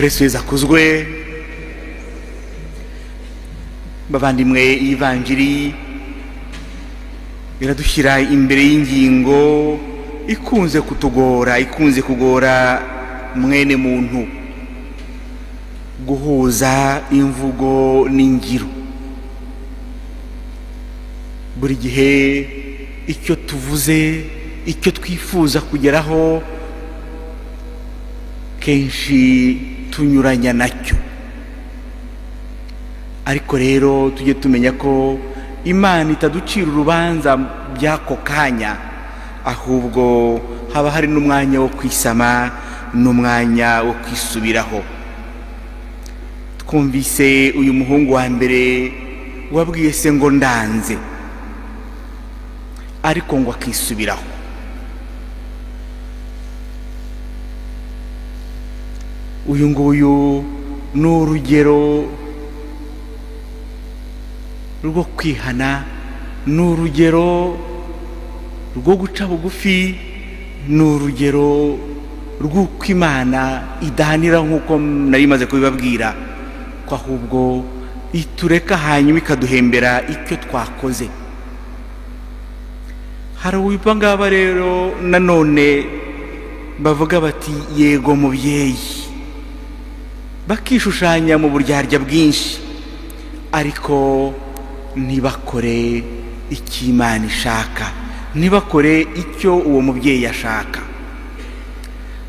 Kristo Yesu akuzwe. Bavandimwe, ivanjiri iradushyira imbere y'ingingo ikunze kugora mwene muntu, guhuza imvugo n'ingiro. Buri gihe icyo tuvuze, icyo twifuza kugeraho, kenshi tunyuranya nacyo. Ariko rero tujye tumenya ko Imana itaducira urubanza by'ako kanya, ahubwo haba hari n'umwanya wo kwisama n'umwanya wo kwisubiraho. Twumvise uyu muhungu wa mbere wabwiye se ngo ndanze, ariko ngo akisubiraho. Uyu nguyu ni urugero rwo kwihana, ni urugero rwo guca bugufi, ni urugero rw'uko Imana idahanira nk'uko nari maze kubibabwira, ko ahubwo itureka hanyuma ikaduhembera icyo twakoze. Hari uwipa ngaba rero nanone bavuga bati yego mubyeyi, bakishushanya mu buryarya bwinshi, ariko ntibakore icyo Imana ishaka, ntibakore icyo uwo mubyeyi ashaka.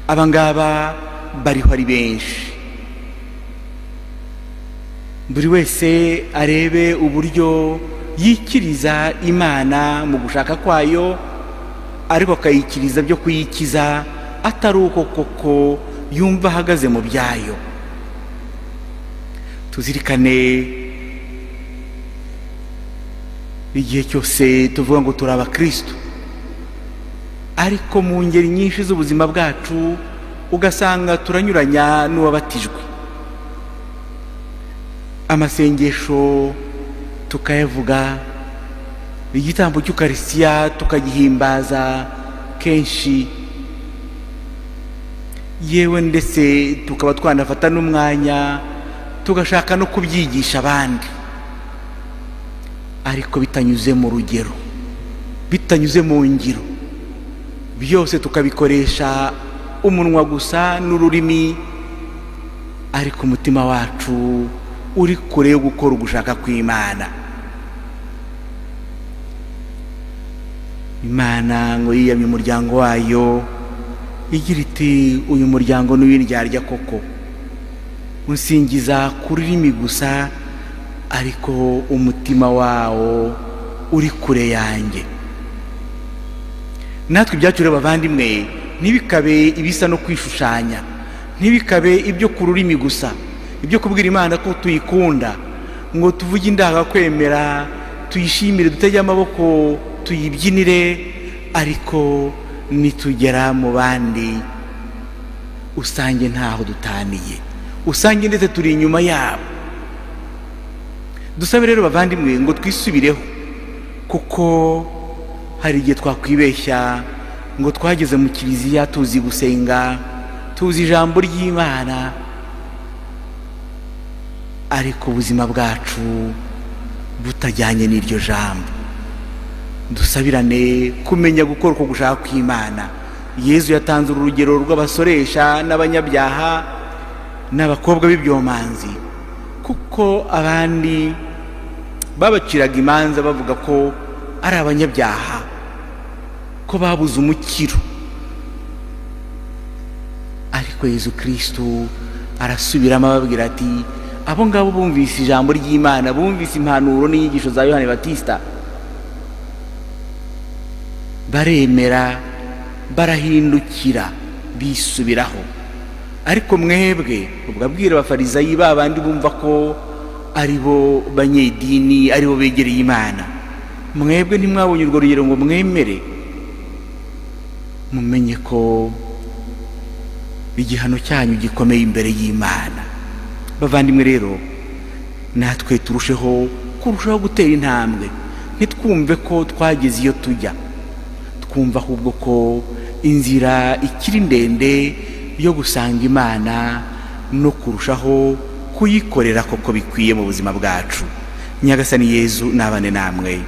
Aba ngaba bariho ari benshi. Buri wese arebe uburyo yikiriza Imana mu gushaka kwayo, ariko akayikiriza byo kuyikiza atari uko koko yumva ahagaze mu byayo. Tuzirikane igihe cyose tuvuga ngo turi abakristo, ariko mu ngeri nyinshi z'ubuzima bwacu ugasanga turanyuranya n'uwabatijwe. Amasengesho tukayavuga, igitambo cy'ukarisitiya tukagihimbaza kenshi, yewe ndetse tukaba twanafata n'umwanya tugashaka no kubyigisha abandi, ariko bitanyuze mu rugero, bitanyuze mu ngiro. Byose tukabikoresha umunwa gusa n'ururimi, ariko umutima wacu uri kure yo gukora ugushaka kw'Imana. Imana ngo yiyamye umuryango wayo igira iti, uyu muryango n'uw'indyarya koko, unsingiza ku rurimi gusa, ariko umutima wawo uri kure yanjye. Natwe ibyacu rero bavandimwe, ntibikabe ibisa no kwishushanya, ntibikabe ibyo ku rurimi gusa, ibyo kubwira Imana ko tuyikunda, ngo tuvuge indagakwemera, tuyishimire, dutege amaboko, tuyibyinire, ariko nitugera mu bandi usange ntaho dutaniye, usange ndetse turi inyuma yabo. Dusabe rero bavandimwe ngo twisubireho, kuko hari igihe twakwibeshya ngo twageze mu kiliziya tuzi gusenga, tuzi ijambo ry'Imana, ariko ubuzima bwacu butajyanye n'iryo jambo. Dusabirane kumenya gukora uko gushaka kw'Imana. Yezu yatanze urugero rw'abasoresha n'abanyabyaha n'abakobwa b'ibyomanzi, kuko abandi babaciraga imanza bavuga ko ari abanyabyaha, ko babuze umukiro. Ariko Yezu Kristo arasubiramo ababwira ati, abo ngabo bumvise ijambo ry'Imana, bumvise impanuro n'inyigisho za Yohane Batista, baremera, barahindukira, bisubiraho. Ariko mwebwe, ubwabwira abafarisayi babandi bumva ko ari bo banyedini, ari bo begereye Imana, mwebwe ntimwabonye urwo rugero ngo mwemere. Mumenye ko igihano cyanyu gikomeye imbere y'Imana. Bavandimwe rero, natwe turusheho gutera intambwe, ntitwumve ko twageze iyo tujya, twumva ahubwo ko inzira ikiri ndende yo gusanga Imana no kurushaho kuyikorera koko bikwiye mu buzima bwacu. Nyagasani Yezu nabane namwe.